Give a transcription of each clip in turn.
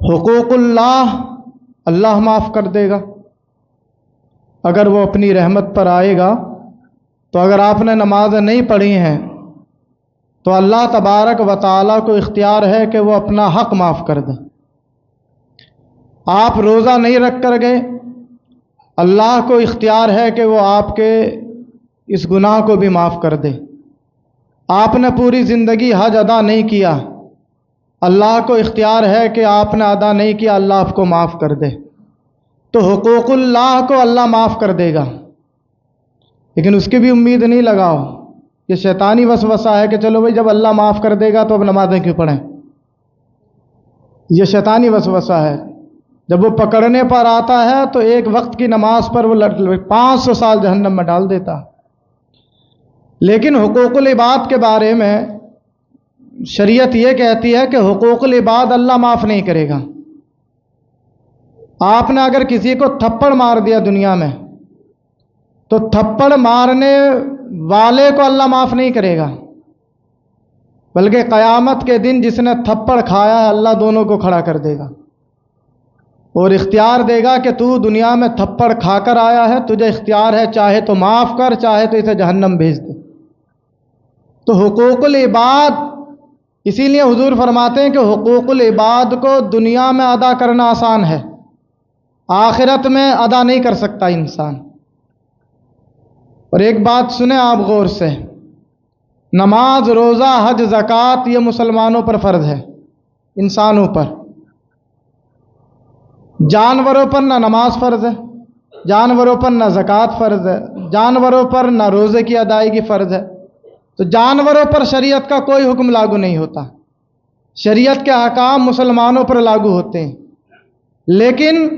حقوق اللہ اللہ معاف کر دے گا اگر وہ اپنی رحمت پر آئے گا۔ تو اگر آپ نے نمازیں نہیں پڑھی ہیں تو اللہ تبارک و تعالیٰ کو اختیار ہے کہ وہ اپنا حق معاف کر دے۔ آپ روزہ نہیں رکھ کر گئے، اللہ کو اختیار ہے کہ وہ آپ کے اس گناہ کو بھی معاف کر دے۔ آپ نے پوری زندگی حج ادا نہیں کیا، اللہ کو اختیار ہے کہ آپ نے ادا نہیں کیا، اللہ آپ کو معاف کر دے۔ تو حقوق اللہ کو اللہ معاف کر دے گا، لیکن اس کی بھی امید نہیں لگاؤ۔ یہ شیطانی وسوسہ ہے کہ چلو بھائی جب اللہ معاف کر دے گا تو اب نمازیں کیوں پڑھیں۔ یہ شیطانی وسوسہ ہے، جب وہ پکڑنے پر آتا ہے تو ایک وقت کی نماز پر وہ 500 سال جہنم میں ڈال دیتا۔ لیکن حقوق العباد کے بارے میں شریعت یہ کہتی ہے کہ حقوق العباد اللہ معاف نہیں کرے گا۔ آپ نے اگر کسی کو تھپڑ مار دیا دنیا میں تو تھپڑ مارنے والے کو اللہ معاف نہیں کرے گا، بلکہ قیامت کے دن جس نے تھپڑ کھایا ہے اللہ دونوں کو کھڑا کر دے گا اور اختیار دے گا کہ تو دنیا میں تھپڑ کھا کر آیا ہے، تجھے اختیار ہے چاہے تو معاف کر چاہے تو اسے جہنم بھیج دے۔ تو حقوق العباد، اسی لیے حضور فرماتے ہیں کہ حقوق العباد کو دنیا میں ادا کرنا آسان ہے، آخرت میں ادا نہیں کر سکتا انسان۔ اور ایک بات سنیں آپ غور سے، نماز، روزہ، حج، زکوٰۃ یہ مسلمانوں پر فرض ہے، انسانوں پر۔ جانوروں پر نہ نماز فرض ہے، جانوروں پر نہ زکوٰۃ فرض ہے، جانوروں پر نہ روزے کی ادائیگی فرض ہے۔ تو جانوروں پر شریعت کا کوئی حکم لاگو نہیں ہوتا، شریعت کے احکام مسلمانوں پر لاگو ہوتے ہیں۔ لیکن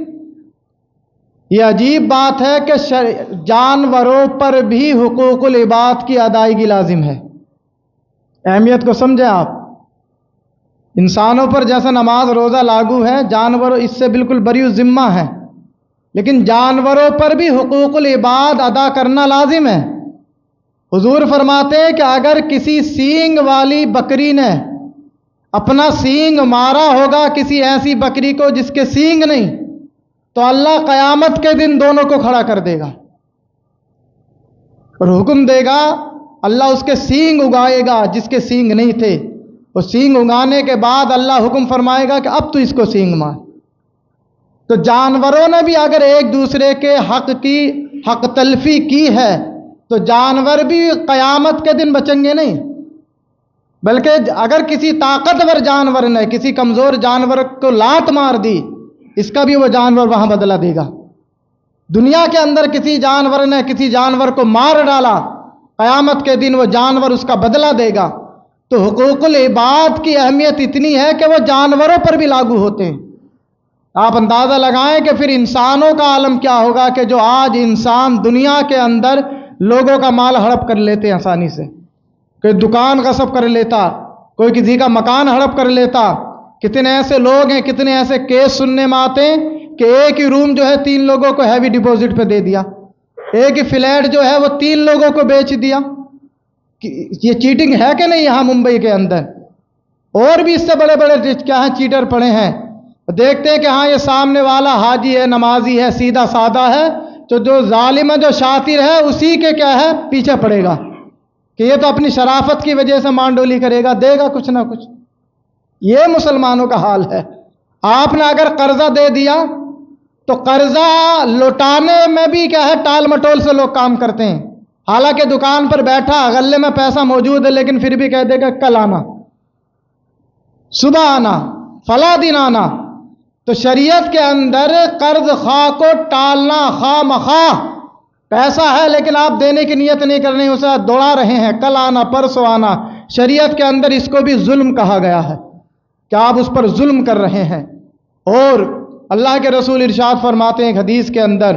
یہ عجیب بات ہے کہ جانوروں پر بھی حقوق العباد کی ادائیگی لازم ہے۔ اہمیت کو سمجھیں آپ، انسانوں پر جیسا نماز روزہ لاگو ہے، جانور اس سے بالکل بری الذمہ ہے، لیکن جانوروں پر بھی حقوق العباد ادا کرنا لازم ہے۔ حضور فرماتے ہیں کہ اگر کسی سینگ والی بکری نے اپنا سینگ مارا ہوگا کسی ایسی بکری کو جس کے سینگ نہیں، تو اللہ قیامت کے دن دونوں کو کھڑا کر دے گا اور حکم دے گا، اللہ اس کے سینگ اگائے گا جس کے سینگ نہیں تھے، اور سینگ اگانے کے بعد اللہ حکم فرمائے گا کہ اب تو اس کو سینگ مار۔ تو جانوروں نے بھی اگر ایک دوسرے کے حق تلفی کی ہے تو جانور بھی قیامت کے دن بچیں گے نہیں، بلکہ اگر کسی طاقتور جانور نے کسی کمزور جانور کو لات مار دی، اس کا بھی وہ جانور وہاں بدلہ دے گا۔ دنیا کے اندر کسی جانور نے کسی جانور کو مار ڈالا، قیامت کے دن وہ جانور اس کا بدلہ دے گا۔ تو حقوق العباد کی اہمیت اتنی ہے کہ وہ جانوروں پر بھی لاگو ہوتے ہیں۔ آپ اندازہ لگائیں کہ پھر انسانوں کا عالم کیا ہوگا کہ جو آج انسان دنیا کے اندر لوگوں کا مال ہڑپ کر لیتے ہیں آسانی سے، کوئی دکان غصب کر لیتا، کوئی کسی کا مکان ہڑپ کر لیتا۔ کتنے ایسے لوگ ہیں، کتنے ایسے کیس سننے میں آتے ہیں کہ ایک ہی روم جو ہے 3 لوگوں کو ہیوی ڈپوزٹ پہ دے دیا، ایک ہی فلیٹ جو ہے وہ 3 لوگوں کو بیچ دیا۔ یہ چیٹنگ ہے کہ نہیں یہاں ممبئی کے اندر؟ اور بھی اس سے بڑے بڑے کیا ہیں چیٹر پڑے ہیں۔ دیکھتے ہیں کہ ہاں یہ سامنے والا حاجی ہے، نمازی ہے، سیدھا سادہ ہے، تو جو ظالم ہے، جو شاطر ہے، اسی کے کیا ہے پیچھے پڑے گا کہ یہ تو اپنی شرافت کی وجہ سے مانڈولی کرے گا، دے گا کچھ نہ کچھ۔ یہ مسلمانوں کا حال ہے۔ آپ نے اگر قرضہ دے دیا تو قرضہ لوٹانے میں بھی کیا ہے ٹال مٹول سے لوگ کام کرتے ہیں، حالانکہ دکان پر بیٹھا غلے میں پیسہ موجود ہے لیکن پھر بھی کہہ دے گا کل آنا، صبح آنا، فلاں دن آنا۔ تو شریعت کے اندر قرض خواہ کو ٹالنا، خواہ مخواہ پیسہ ہے لیکن آپ دینے کی نیت نہیں کر رہے ہیں، اسے دوڑا رہے ہیں، کل آنا، پرسوں آنا، شریعت کے اندر اس کو بھی ظلم کہا گیا ہے کہ آپ اس پر ظلم کر رہے ہیں۔ اور اللہ کے رسول ارشاد فرماتے ہیں ایک حدیث کے اندر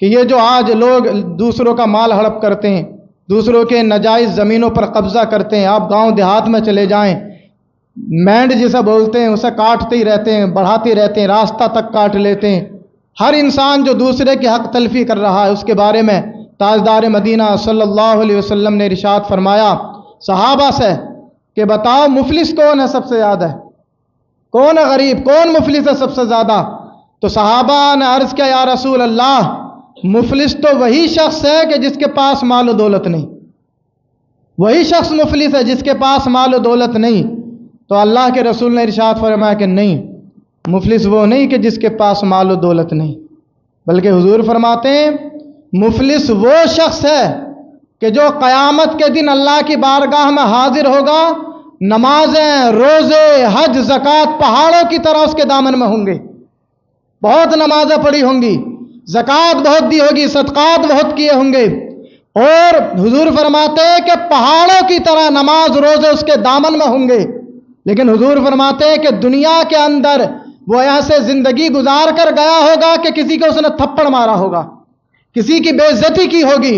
کہ یہ جو آج لوگ دوسروں کا مال ہڑپ کرتے ہیں، دوسروں کے ناجائز زمینوں پر قبضہ کرتے ہیں، آپ گاؤں دیہات میں چلے جائیں، مینڈ جسے بولتے ہیں اسے کاٹتے ہی رہتے ہیں، بڑھاتے رہتے ہیں، راستہ تک کاٹ لیتے ہیں۔ ہر انسان جو دوسرے کی حق تلفی کر رہا ہے اس کے بارے میں تاجدار مدینہ صلی اللہ علیہ وسلم نے ارشاد فرمایا صحابہ سے کہ بتاؤ مفلس کون ہے سب سے زیادہ؟ کون ہے غریب, کون مفلس ہے سب سے زیادہ؟ تو صحابہ نے عرض کیا یا رسول اللہ, مفلس تو وہی شخص ہے کہ جس کے پاس مال و دولت نہیں. وہی شخص مفلس ہے جس کے پاس مال و دولت نہیں. تو اللہ کے رسول نے ارشاد فرمایا کہ نہیں, مفلس وہ نہیں کہ جس کے پاس مال و دولت نہیں, بلکہ حضور فرماتے ہیں مفلس وہ شخص ہے کہ جو قیامت کے دن اللہ کی بارگاہ میں حاضر ہوگا, نمازیں, روزے, حج, زکوٰۃ پہاڑوں کی طرح اس کے دامن میں ہوں گے. بہت نمازیں پڑھی ہوں گی, زکوٰۃ بہت دی ہوگی, صدقات بہت کیے ہوں گے, اور حضور فرماتے ہیں کہ پہاڑوں کی طرح نماز روزے اس کے دامن میں ہوں گے. لیکن حضور فرماتے ہیں کہ دنیا کے اندر وہ ایسے زندگی گزار کر گیا ہوگا کہ کسی کو اس نے تھپڑ مارا ہوگا, کسی کی بے عزتی کی ہوگی,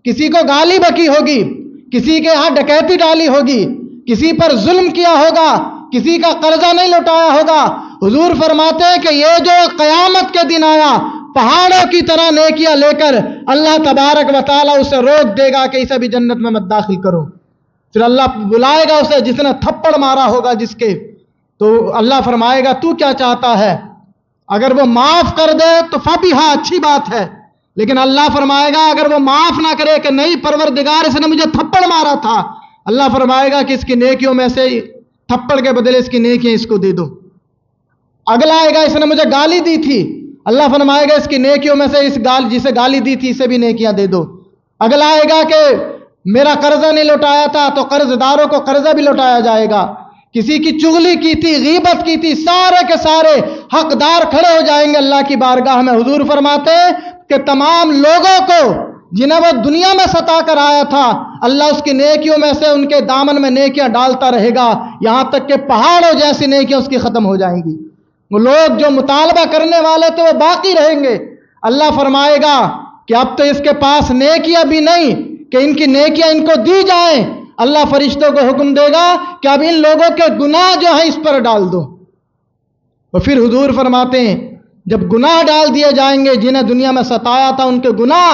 کسی کو گالی بکی ہوگی, کسی کے ہاں ڈکیتی ڈالی ہوگی, کسی پر ظلم کیا ہوگا, کسی کا قرضہ نہیں لوٹایا ہوگا. حضور فرماتے ہیں کہ یہ جو قیامت کے دن آیا پہاڑوں کی طرح نیکیاں لے کر, اللہ تبارک و تعالیٰ اسے روک دے گا کہ اسے بھی جنت میں مت داخل کرو. پھر اللہ بلائے گا اسے جس نے تھپڑ مارا ہوگا جس کے, تو اللہ فرمائے گا تو کیا چاہتا ہے؟ اگر وہ معاف کر دے تو فبیہا, اچھی بات ہے. لیکن اللہ فرمائے گا اگر وہ معاف نہ کرے کہ نہیں پروردگار اس نے مجھے تھپڑ مارا تھا, اللہ فرمائے گا کہ اس کی نیکیوں میں سے تھپڑ کے بدلے اس کی نیکیاں اس کو دے دو. اگلا آئے گا اس نے مجھے گالی دی تھی, اللہ فرمائے گا اس کی نیکیوں میں سے جسے گالی دی تھی اسے بھی نیکیاں دے دو. اگلا آئے گا کہ میرا قرضہ نہیں لوٹایا تھا, تو قرض داروں کو قرضہ بھی لوٹایا جائے گا. کسی کی چغلی کی تھی, غیبت کی تھی, سارے کے سارے حقدار کھڑے ہو جائیں گے اللہ کی بارگاہ میں. حضور فرماتے ہیں کہ تمام لوگوں کو جنہیں وہ دنیا میں ستا کر آیا تھا, اللہ اس کی نیکیوں میں سے ان کے دامن میں نیکیاں ڈالتا رہے گا, یہاں تک کہ پہاڑوں جیسی نیکیاں اس کی ختم ہو جائیں گی. وہ لوگ جو مطالبہ کرنے والے تھے وہ باقی رہیں گے. اللہ فرمائے گا کہ اب تو اس کے پاس نیکیاں بھی نہیں کہ ان کی نیکیاں ان کو دی جائیں. اللہ فرشتوں کو حکم دے گا کہ اب ان لوگوں کے گناہ جو ہیں اس پر ڈال دو. اور پھر حضور فرماتے ہیں جب گناہ ڈال دیے جائیں گے, جنہیں دنیا میں ستایا تھا ان کے گناہ,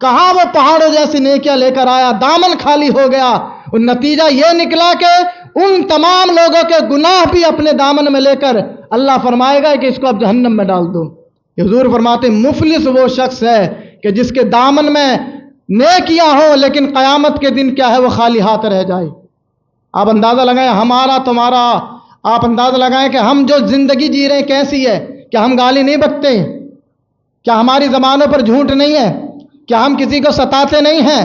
کہاں وہ پہاڑوں جیسی نیکیاں لے کر آیا, دامن خالی ہو گیا. اور نتیجہ یہ نکلا کہ ان تمام لوگوں کے گناہ بھی اپنے دامن میں لے کر اللہ فرمائے گا کہ اس کو اب جہنم میں ڈال دو. حضور فرماتے ہیں مفلس وہ شخص ہے کہ جس کے دامن میں نیکیاں ہوں لیکن قیامت کے دن کیا ہے وہ خالی ہاتھ رہ جائے. آپ اندازہ لگائیں ہمارا تمہارا, آپ اندازہ لگائیں کہ ہم جو زندگی جی رہے ہیں کیسی ہے. کیا ہم گالی نہیں بکتے؟ کیا ہماری زبانوں پر جھوٹ نہیں ہے؟ کیا ہم کسی کو ستاتے نہیں ہیں؟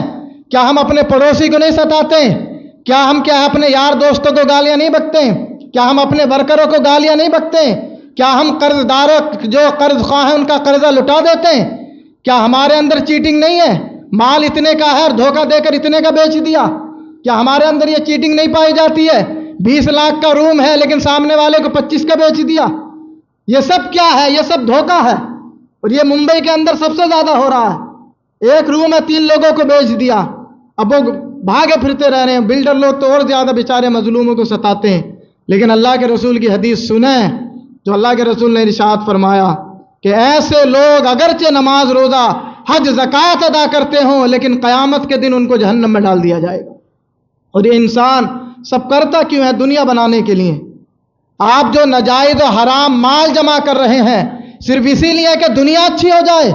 کیا ہم اپنے پڑوسی کو نہیں ستاتے؟ کیا ہم اپنے یار دوستوں کو گالیاں نہیں بکتے؟ کیا ہم اپنے ورکروں کو گالیاں نہیں بکتے؟ کیا ہم قرض داروں جو قرض خواہ ہیں ان کا قرضہ لٹا دیتے ہیں؟ کیا ہمارے اندر چیٹنگ نہیں ہے؟ مال اتنے کا ہے اور دھوکہ دے کر اتنے کا بیچ دیا. کیا ہمارے اندر یہ چیٹنگ نہیں پائی جاتی ہے؟ 20 لاکھ کا روم ہے لیکن سامنے والے کو 25 کا بیچ دیا. یہ سب کیا ہے؟ یہ سب دھوکہ ہے. اور یہ ممبئی کے اندر سب سے زیادہ ہو رہا ہے. ایک روم ہے 3 لوگوں کو بیچ دیا, اب وہ بھاگے پھرتے رہ رہے ہیں. بلڈر لوگ تو اور زیادہ بیچارے مظلوموں کو ستاتے ہیں. لیکن اللہ کے رسول کی حدیث سنیں جو اللہ کے رسول نے ارشاد فرمایا کہ ایسے لوگ اگرچہ نماز روزہ حج زکوٰۃ ادا کرتے ہوں لیکن قیامت کے دن ان کو جہنم میں ڈال دیا جائے گا. اور یہ انسان سب کرتا کیوں ہے؟ دنیا بنانے کے لیے. آپ جو ناجائز و حرام مال جمع کر رہے ہیں صرف اسی لیے کہ دنیا اچھی ہو جائے.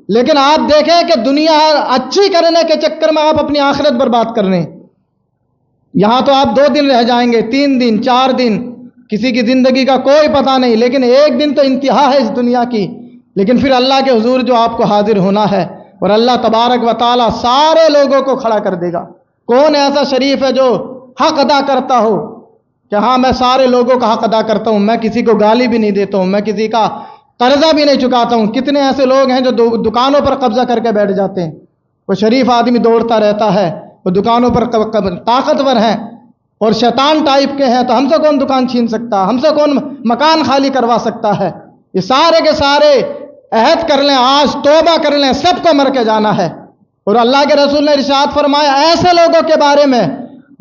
لیکن آپ دیکھیں کہ دنیا اچھی کرنے کے چکر میں آپ اپنی آخرت برباد کر رہے ہیں. یہاں تو آپ 2 دن رہ جائیں گے, 3 دن, 4 دن, کسی کی زندگی کا کوئی پتہ نہیں, لیکن ایک دن تو انتہا ہے اس دنیا کی. لیکن پھر اللہ کے حضور جو آپ کو حاضر ہونا ہے اور اللہ تبارک و تعالیٰ سارے لوگوں کو کھڑا کر دے گا. کون ایسا شریف ہے جو حق ادا کرتا ہو کہ ہاں میں سارے لوگوں کا حق ادا کرتا ہوں, میں کسی کو گالی بھی نہیں دیتا ہوں, میں کسی کا قرضہ بھی نہیں چکاتا ہوں. کتنے ایسے لوگ ہیں جو دکانوں پر قبضہ کر کے بیٹھ جاتے ہیں. وہ شریف آدمی دوڑتا رہتا ہے, وہ دکانوں پر طاقتور ہیں اور شیطان ٹائپ کے ہیں, تو ہم سے کون دکان چھین سکتا, ہم سے کون مکان خالی کروا سکتا ہے. یہ سارے کے سارے عہد کر لیں, آج توبہ کر لیں, سب کو مر کے جانا ہے. اور اللہ کے رسول نے ارشاد فرمایا ایسے لوگوں کے بارے میں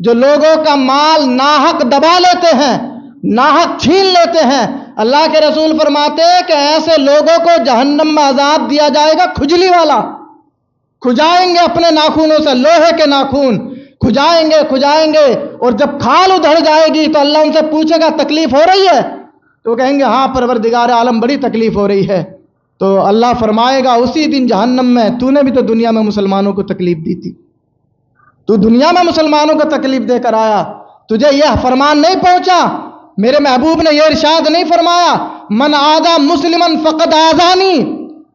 جو لوگوں کا مال ناحق دبا لیتے ہیں, ناحق چھین لیتے ہیں, اللہ کے رسول فرماتے ہیں کہ ایسے لوگوں کو جہنم میں عذاب دیا جائے گا کھجلی والا. کھجائیں گے اپنے ناخونوں سے, لوہے کے ناخون کھجائیں گے, اور جب کھال ادھڑ جائے گی تو اللہ ان سے پوچھے گا تکلیف ہو رہی ہے؟ تو کہیں گے ہاں پروردگار عالم بڑی تکلیف ہو رہی ہے. تو اللہ فرمائے گا اسی دن جہنم میں تو نے بھی تو دنیا میں مسلمانوں کو تکلیف دی تھی. تو دنیا میں مسلمانوں کو تکلیف دے کر آیا, تجھے یہ فرمان نہیں پہنچا؟ میرے محبوب نے یہ ارشاد نہیں فرمایا من آذا مسلمن فقد آذانی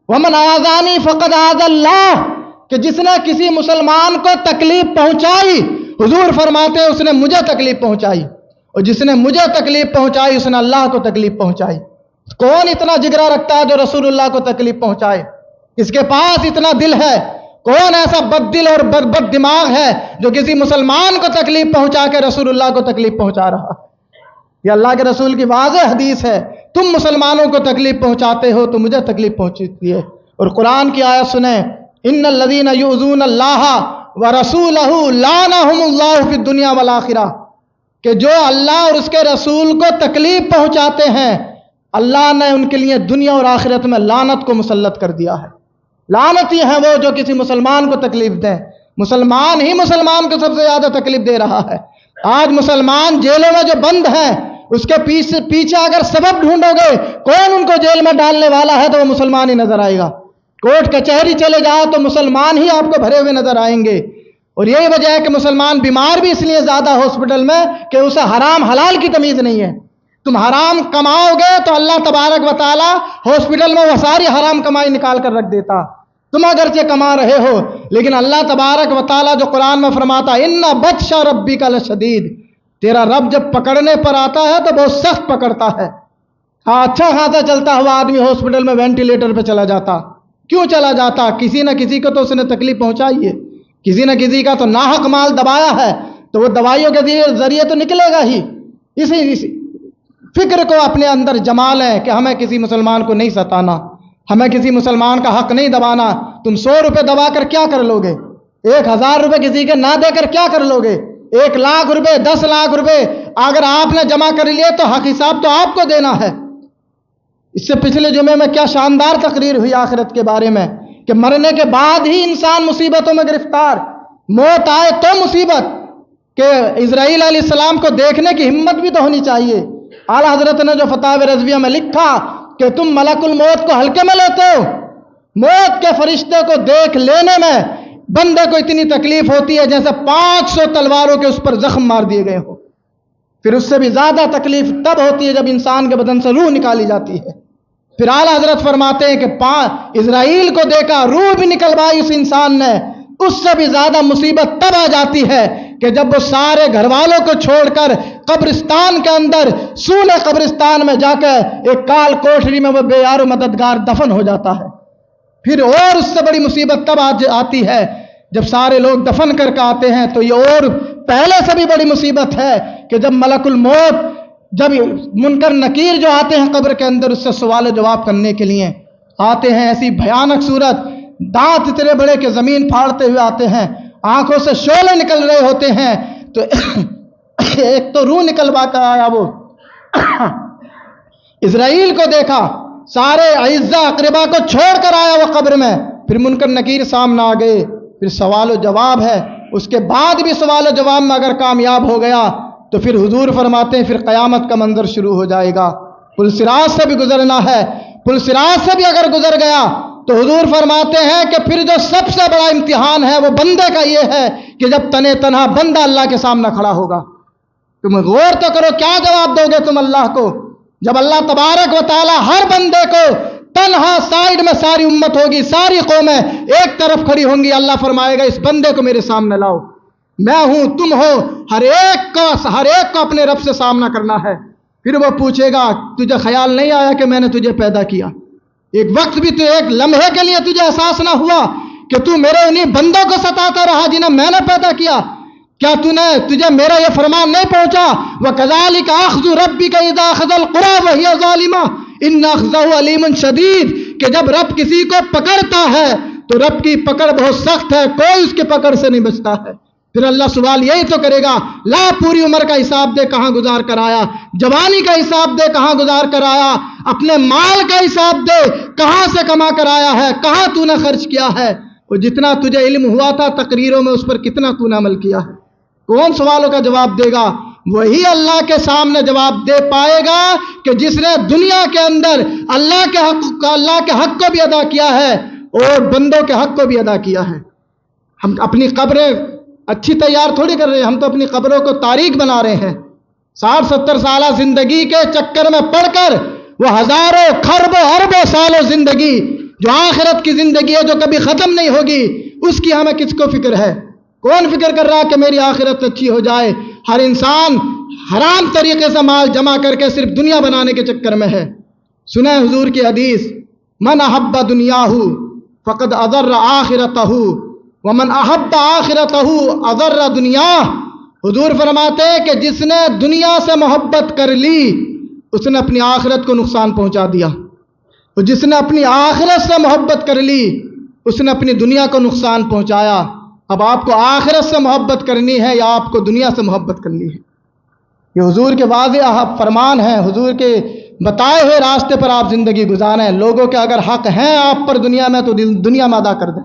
ومن آذانی فقد آذى اللہ, کہ جس نے کسی مسلمان کو تکلیف پہنچائی, حضور فرماتے ہیں اس نے مجھے تکلیف پہنچائی, اور جس نے مجھے تکلیف پہنچائی اس نے اللہ کو تکلیف پہنچائی. کون اتنا جگرا رکھتا ہے جو رسول اللہ کو تکلیف پہنچائے؟ اس کے پاس اتنا دل ہے؟ کون ایسا بد دل اور بد دماغ ہے جو کسی مسلمان کو تکلیف پہنچا کے رسول اللہ کو تکلیف پہنچا رہا؟ یہ اللہ کے رسول کی واضح حدیث ہے, تم مسلمانوں کو تکلیف پہنچاتے ہو تو مجھے تکلیف پہنچتی ہے. اور قرآن کی آیت سنیں, ان الذین یؤذون اللہ ورسولہ لعنہم اللہ فی الدنیا والآخرہ, کہ جو اللہ اور اس کے رسول کو تکلیف پہنچاتے ہیں اللہ نے ان کے لیے دنیا اور آخرت میں لعنت کو مسلط کر دیا ہے. لعنتی ہیں وہ جو کسی مسلمان کو تکلیف دیں. مسلمان ہی مسلمان کو سب سے زیادہ تکلیف دے رہا ہے. آج مسلمان جیلوں میں جو بند ہیں اس کے پیچھے اگر سبب ڈھونڈو گے کون ان کو جیل میں ڈالنے والا ہے تو وہ مسلمان ہی نظر آئے گا. کورٹ کچہری چلے جاؤ تو مسلمان ہی آپ کو بھرے ہوئے نظر آئیں گے. اور یہی وجہ ہے کہ مسلمان بیمار بھی اس لیے زیادہ ہاسپٹل میں کہ اسے حرام حلال کی تمیز نہیں ہے. تم حرام کماؤ گے تو اللہ تبارک و تعالی ہاسپٹل میں وہ ساری حرام کمائی نکال کر رکھ دیتا. تم اگرچہ کما رہے ہو لیکن اللہ تبارک و تعالی جو قرآن میں فرماتا ان بطش ربک لشدید, تیرا رب جب پکڑنے پر آتا ہے تو بہت سخت پکڑتا ہے. ہاں اچھا خاصا چلتا ہوا آدمی ہاسپٹل میں وینٹیلیٹر پہ چلا جاتا, کیوں چلا جاتا؟ کسی نہ کسی کو تو اس نے تکلیف پہنچائی ہے, کسی نہ کسی کا تو ناحق مال دبایا ہے, تو وہ دوائیوں کے ذریعے تو نکلے گا ہی. اسی فکر کو اپنے اندر جما لیں کہ ہمیں کسی مسلمان کو نہیں ستانا, ہمیں کسی مسلمان کا حق نہیں دبانا. تم 100 روپے دبا کر کیا کر لو گے؟ 1000 روپے کسی کے نہ دے کر کیا کر لو گے؟ 1 لاکھ روپے 10 لاکھ روپے اگر آپ نے جمع کر لیے تو حق حساب تو آپ کو دینا ہے. اس سے پچھلے جمعے میں کیا شاندار تقریر ہوئی آخرت کے بارے میں کہ مرنے کے بعد ہی انسان مصیبتوں میں گرفتار, موت آئے تو مصیبت, کہ اسرائیل علیہ السلام کو دیکھنے کی ہمت بھی تو ہونی چاہیے. اعلیٰ حضرت نے جو فتاوی رضویہ میں لکھا کہ تم ملک الموت کو ہلکے میں لیتے ہو, موت کے فرشتے کو دیکھ لینے میں بندے کو اتنی تکلیف ہوتی ہے جیسے 500 تلواروں کے اس پر زخم مار دیے گئے ہو. پھر اس سے بھی زیادہ تکلیف تب ہوتی ہے جب انسان کے بدن سے روح نکالی جاتی ہے. پھر اعلیٰ حضرت فرماتے ہیں کہ اسرائیل کو دیکھا, روح بھی نکلوائی اس انسان نے. اس سے بھی زیادہ مصیبت تب آ جاتی ہے کہ جب وہ سارے گھر والوں کو چھوڑ کر قبرستان کے اندر سونے قبرستان میں جا کے ایک کال کوٹری میں وہ بے یار و مددگار دفن ہو جاتا ہے. پھر اور اس سے بڑی مصیبت تب آتی ہے جب سارے لوگ دفن کر کے آتے ہیں, تو یہ اور پہلے سے بھی بڑی مصیبت ہے کہ جب ملک الموت, جب منکر نکیر جو آتے ہیں قبر کے اندر اس سے سوال و جواب کرنے کے لیے آتے ہیں, ایسی بھیانک صورت, دانت اتنے بڑے کہ زمین پھاڑتے ہوئے آتے ہیں, آنکھوں سے شعلے نکل رہے ہوتے ہیں. تو ایک تو روح نکلوا کر آیا, وہ اسرائیل کو دیکھا, سارے اعزاء اقربا کو چھوڑ کر آیا وہ قبر میں. پھر منکر نکیر سامنے آ گئے, پھر سوال و جواب ہے. اس کے بعد بھی سوال و جواب میں اگر کامیاب ہو گیا تو پھر حضور فرماتے ہیں پھر قیامت کا منظر شروع ہو جائے گا. پل صراط سے بھی گزرنا ہے, پل صراط سے بھی اگر گزر گیا تو حضور فرماتے ہیں کہ پھر جو سب سے بڑا امتحان ہے وہ بندے کا یہ ہے کہ جب تنے تنہا بندہ اللہ کے سامنے کھڑا ہوگا. تم غور تو کرو, کیا جواب دو گے تم اللہ کو جب اللہ تبارک و تعالی ہر بندے کو تنہا سائیڈ میں ساری امت ہوگی, ساری قومیں ایک طرف کھڑی ہوں گی, اللہ فرمائے گا اس بندے کو میرے سامنے لاؤ, میں ہوں تم ہو, ہر ایک کو اپنے رب سے سامنا کرنا ہے. پھر وہ پوچھے گا تجھے خیال نہیں آیا کہ میں نے تجھے پیدا کیا؟ ایک وقت بھی تو ایک لمحے کے لیے تجھے احساس نہ ہوا کہ تو میرے انہیں بندوں کو ستاتا رہا جنہیں میں نے پیدا کیا؟ کیا تجھے میرا یہ فرمان نہیں پہنچا وَكَذَلِكَ أَخْذُ رَبِّكَ إِذَا أَخَذَ الْقُرَىٰ وَهِيَ ظَالِمَةٌ إِنَّ أَخْذَهُ أَلِيمٌ شَدِيدٌ, کہ جب رب کسی کو پکڑتا ہے تو رب کی پکڑ بہت سخت ہے, کوئی اس کی پکڑ سے نہیں بچتا ہے. پھر اللہ سوال یہی تو کرے گا, لا پوری عمر کا حساب دے کہاں گزار کر آیا, جوانی کا حساب دے کہاں گزار کر آیا, اپنے مال کا حساب دے کہاں سے کما کر آیا ہے, کہاں تو نے خرچ کیا ہے, اور جتنا تجھے علم ہوا تھا تقریروں میں اس پر کتنا تو نے عمل کیا ہے. کون سوالوں کا جواب دے گا؟ وہی اللہ کے سامنے جواب دے پائے گا کہ جس نے دنیا کے اندر اللہ کے حق کو بھی ادا کیا ہے اور بندوں کے حق کو بھی ادا کیا ہے۔ ہم اپنی قبریں اچھی تیار تھوڑی کر رہے ہیں، ہم تو اپنی قبروں کو تاریک بنا رہے ہیں۔ 60-70 سالہ زندگی کے چکر میں پڑ کر وہ ہزاروں کھربوں اربوں سالوں زندگی جو آخرت کی زندگی ہے، جو کبھی ختم نہیں ہوگی، اس کی ہمیں کس کو فکر ہے؟ کون فکر کر رہا ہے کہ میری آخرت اچھی ہو جائے؟ ہر انسان حرام طریقے سے مال جمع کر کے صرف دنیا بنانے کے چکر میں ہے۔ سنیں حضور کی حدیث، من احب دنیاہ فقد اضر آخرتہ ومن احب آخرتہ اضر دنیاہ۔ حضور فرماتے ہیں کہ جس نے دنیا سے محبت کر لی اس نے اپنی آخرت کو نقصان پہنچا دیا، اور جس نے اپنی آخرت سے محبت کر لی اس نے اپنی دنیا کو نقصان پہنچایا۔ اب آپ کو آخرت سے محبت کرنی ہے یا آپ کو دنیا سے محبت کرنی ہے؟ یہ حضور کے واضح فرمان ہیں، حضور کے بتائے ہوئے راستے پر آپ زندگی گزاریں۔ لوگوں کے اگر حق ہیں آپ پر دنیا میں تو دنیا میں ادا کر دیں۔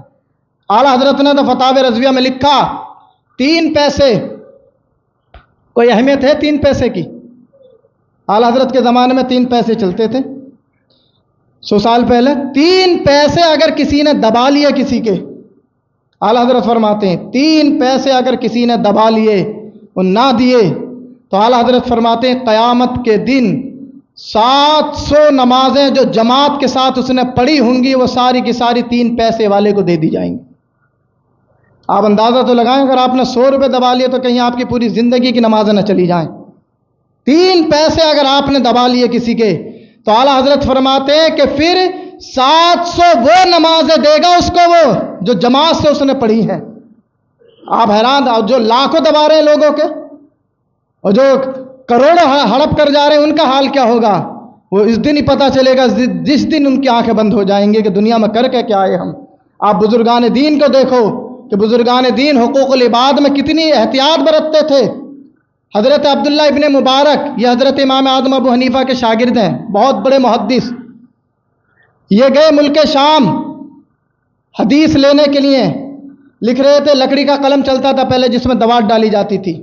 اعلیٰ حضرت نے تو فتاوی رضویہ میں لکھا، 3 پیسے، کوئی اہمیت ہے 3 پیسے کی؟ اعلیٰ حضرت کے زمانے میں 3 پیسے چلتے تھے 100 سال پہلے۔ 3 پیسے اگر کسی نے دبا لیے کسی کے، اعلیٰ حضرت فرماتے ہیں 3 پیسے اگر کسی نے دبا لیے اور نہ دیے تو اعلیٰ حضرت فرماتے ہیں قیامت کے دن 700 نمازیں جو جماعت کے ساتھ اس نے پڑھی ہوں گی وہ ساری کی ساری 3 پیسے والے کو دے دی جائیں گی۔ آپ اندازہ تو لگائیں، اگر آپ نے 100 روپے دبا لیے تو کہیں آپ کی پوری زندگی کی نمازیں نہ چلی جائیں۔ 3 پیسے اگر آپ نے دبا لیے کسی کے تو اعلیٰ حضرت فرماتے ہیں کہ پھر 700 وہ نمازیں دے گا اس کو، وہ جو جماعت سے اس نے پڑھی ہیں۔ آپ حیران، جو لاکھوں دبا رہے ہیں لوگوں کے اور جو کروڑوں ہڑپ کر جا رہے ہیں ان کا حال کیا ہوگا؟ وہ اس دن ہی پتہ چلے گا جس دن ان کی آنکھیں بند ہو جائیں گے کہ دنیا میں کر کے کیا آئے ہم۔ آپ بزرگان دین کو دیکھو کہ بزرگان دین حقوق العباد میں کتنی احتیاط برتتے تھے۔ حضرت عبداللہ ابن مبارک، یہ حضرت امام اعظم ابو حنیفہ کے شاگرد ہیں، بہت بڑے محدث۔ یہ گئے ملک شام حدیث لینے کے لیے، لکھ رہے تھے، لکڑی کا قلم چلتا تھا پہلے جس میں دوات ڈالی جاتی تھی،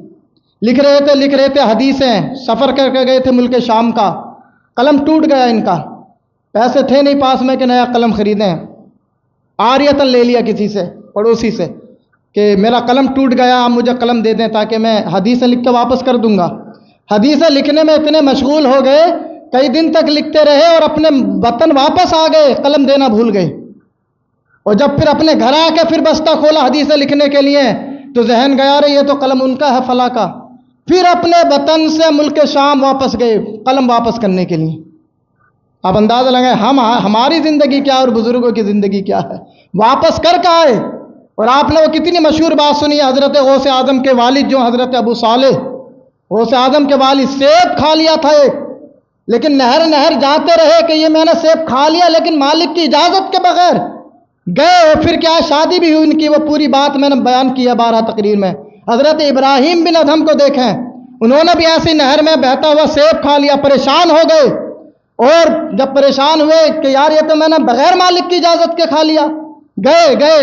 لکھ رہے تھے حدیثیں، سفر کر کے گئے تھے ملک شام کا، قلم ٹوٹ گیا ان کا، پیسے تھے نہیں پاس میں کہ نیا قلم خریدیں، عاریۃً لے لیا کسی سے، پڑوسی سے، کہ میرا قلم ٹوٹ گیا، آپ مجھے قلم دے دیں تاکہ میں حدیثیں لکھ کے واپس کر دوں گا۔ حدیثیں لکھنے میں اتنے مشغول ہو گئے، کئی دن تک لکھتے رہے اور اپنے وطن واپس آ گئے، قلم دینا بھول گئے۔ اور جب پھر اپنے گھر آ کے پھر بستہ کھولا حدیثیں لکھنے کے لیے تو ذہن گیا رہی ہے تو قلم ان کا ہے فلاں کا، پھر اپنے وطن سے ملک شام واپس گئے قلم واپس کرنے کے لیے۔ آپ اندازہ لگائیں ہماری زندگی کیا اور بزرگوں کی زندگی کیا ہے، واپس کر کے آئے۔ اور آپ نے وہ کتنی مشہور بات سنی ہے، حضرت غوث اعظم کے والد جو حضرت ابو صالح، غوث اعظم کے والد، سیب کھا لیا تھا ایک، لیکن نہر جاتے رہے کہ یہ میں نے سیب کھا لیا لیکن مالک کی اجازت کے بغیر گئے، اور پھر کیا شادی بھی ہوئی ان کی، وہ پوری بات میں نے بیان کی ہے 12 تقریر میں۔ حضرت ابراہیم بن ادھم کو دیکھیں، انہوں نے بھی ایسی نہر میں بہتا ہوا سیب کھا لیا، پریشان ہو گئے، اور جب پریشان ہوئے کہ یار یہ تو میں نے بغیر مالک کی اجازت کے کھا لیا، گئے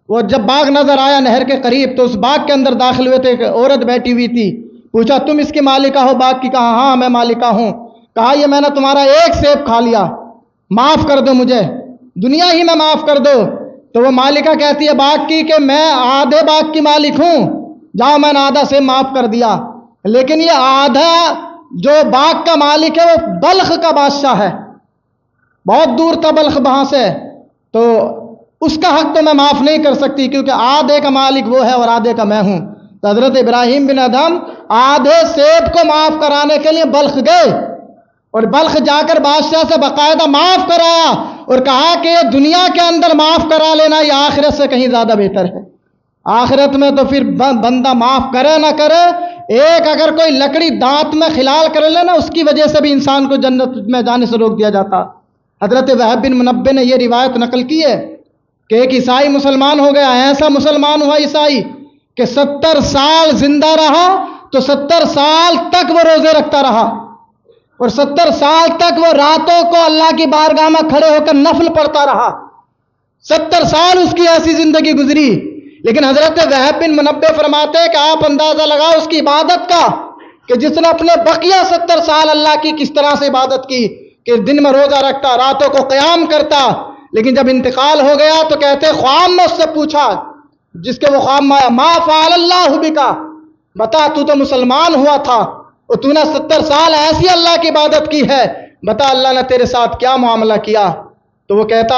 وہ جب باغ نظر آیا نہر کے قریب تو اس باغ کے اندر داخل ہوئے تھے، ایک عورت بیٹھی ہوئی تھی، پوچھا تم اس کی مالکہ ہو باغ کی؟ کہا ہاں میں مالکہ ہوں۔ کہا یہ میں نے تمہارا ایک سیب کھا لیا، معاف کر دو مجھے، دنیا ہی میں معاف کر دو۔ تو وہ مالکہ کہتی ہے باغ کی کہ میں آدھے باغ کی مالک ہوں، جاؤ میں نے آدھا سیب معاف کر دیا، لیکن یہ آدھا جو باغ کا مالک ہے وہ بلخ کا بادشاہ ہے، بہت دور تھا بلخ وہاں سے، تو اس کا حق تو میں معاف نہیں کر سکتی کیونکہ آدھے کا مالک وہ ہے اور آدھے کا میں ہوں۔ تو حضرت ابراہیم بن ادھم آدھے سیب کو معاف کرانے کے لیے بلخ گئے، اور بلخ جا کر بادشاہ سے باقاعدہ معاف کرایا اور کہا کہ یہ دنیا کے اندر معاف کرا لینا یہ آخرت سے کہیں زیادہ بہتر ہے۔ آخرت میں تو پھر بندہ معاف کرے نہ کرے، ایک اگر کوئی لکڑی دانت میں خلال کر لے نا، اس کی وجہ سے بھی انسان کو جنت میں جانے سے روک دیا جاتا۔ حضرت وہب بن منبہ نے یہ روایت نقل کی ہے کہ ایک عیسائی مسلمان ہو گیا، ایسا مسلمان ہوا عیسائی کہ 70 سال زندہ رہا تو 70 سال تک وہ روزے رکھتا رہا، اور 70 سال تک وہ راتوں کو اللہ کی بارگاہ میں کھڑے ہو کر نفل پڑھتا رہا۔ 70 سال اس کی ایسی زندگی گزری، لیکن حضرت وہب بن منبہ فرماتے ہیں کہ آپ اندازہ لگاؤ اس کی عبادت کا، کہ جس نے اپنے بقیہ 70 سال اللہ کی کس طرح سے عبادت کی کہ دن میں روزہ رکھتا، راتوں کو قیام کرتا، لیکن جب انتقال ہو گیا تو کہتے خواب میں اس سے پوچھا، جس کے وہ خواب میں ما فعل اللہ بکا، بتا تو مسلمان ہوا تھا اور تو نے 70 سال ایسی اللہ کی عبادت کی ہے، بتا اللہ نے تیرے ساتھ کیا معاملہ کیا؟ تو وہ کہتا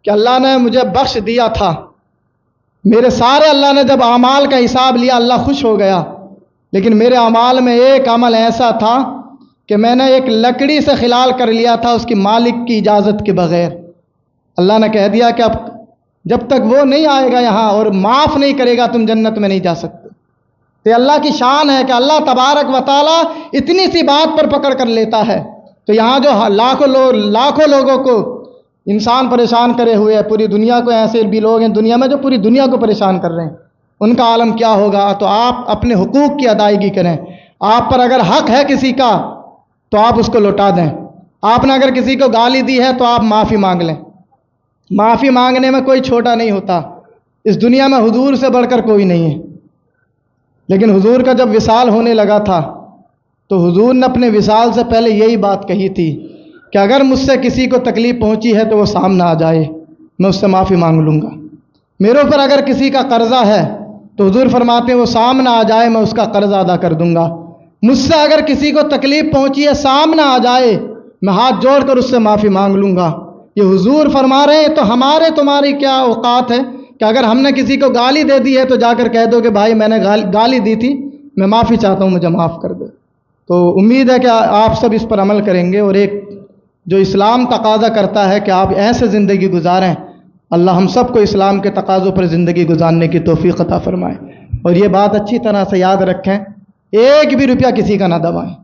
کہ اللہ نے مجھے بخش دیا تھا، میرے سارے اللہ نے جب اعمال کا حساب لیا اللہ خوش ہو گیا، لیکن میرے اعمال میں ایک عمل ایسا تھا کہ میں نے ایک لکڑی سے خلال کر لیا تھا اس کی مالک کی اجازت کے بغیر۔ اللہ نے کہہ دیا کہ اب جب تک وہ نہیں آئے گا یہاں اور معاف نہیں کرے گا تم جنت میں نہیں جا سکتے۔ تو اللہ کی شان ہے کہ اللہ تبارک و تعالیٰ اتنی سی بات پر پکڑ کر لیتا ہے۔ تو یہاں جو لاکھوں لوگوں کو انسان پریشان کرے ہوئے ہے، پوری دنیا کو، ایسے بھی لوگ ہیں دنیا میں جو پوری دنیا کو پریشان کر رہے ہیں، ان کا عالم کیا ہوگا؟ تو آپ اپنے حقوق کی ادائیگی کریں۔ آپ پر اگر حق ہے کسی کا تو آپ اس کو لوٹا دیں۔ آپ نے اگر کسی کو گالی دی ہے تو آپ معافی مانگ لیں۔ معافی مانگنے میں کوئی چھوٹا نہیں ہوتا۔ اس دنیا میں حضور سے بڑھ کر کوئی نہیں ہے، لیکن حضور کا جب وصال ہونے لگا تھا تو حضور نے اپنے وصال سے پہلے یہی بات کہی تھی کہ اگر مجھ سے کسی کو تکلیف پہنچی ہے تو وہ سامنے آ جائے، میں اس سے معافی مانگ لوں گا۔ میرے اوپر اگر کسی کا قرضہ ہے تو حضور فرماتے ہیں وہ سامنے آ جائے، میں اس کا قرض ادا کر دوں گا۔ مجھ سے اگر کسی کو تکلیف پہنچی ہے سامنے آ جائے، میں ہاتھ جوڑ کر اس سے معافی مانگ لوں گا۔ یہ حضور فرما رہے ہیں، تو ہمارے تمہاری کیا اوقات ہے کہ اگر ہم نے کسی کو گالی دے دی ہے تو جا کر کہہ دو کہ بھائی میں نے گالی دی تھی، میں معافی چاہتا ہوں، مجھے معاف کر دے۔ تو امید ہے کہ آپ سب اس پر عمل کریں گے، اور ایک جو اسلام تقاضا کرتا ہے کہ آپ ایسے زندگی گزاریں، اللہ ہم سب کو اسلام کے تقاضوں پر زندگی گزارنے کی توفیق عطا فرمائے۔ اور یہ بات اچھی طرح سے یاد رکھیں، ایک بھی روپیہ کسی کا نہ دبائیں۔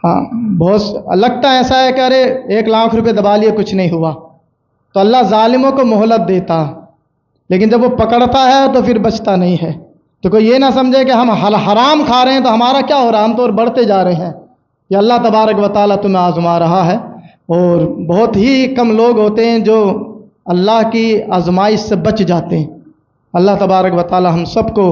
ہاں، بہت لگتا ایسا ہے کہ ارے 1 لاکھ روپے دبا لیے کچھ نہیں ہوا، تو اللہ ظالموں کو مہلت دیتا، لیکن جب وہ پکڑتا ہے تو پھر بچتا نہیں ہے۔ تو کوئی یہ نہ سمجھے کہ ہم حرام کھا رہے ہیں تو ہمارا کیا ہو رہا ہے، ہم تو اور بڑھتے جا رہے ہیں۔ یہ اللہ تبارک و تعالیٰ تمہیں آزما رہا ہے، اور بہت ہی کم لوگ ہوتے ہیں جو اللہ کی آزمائش سے بچ جاتے ہیں۔ اللہ تبارک و تعالیٰ ہم سب کو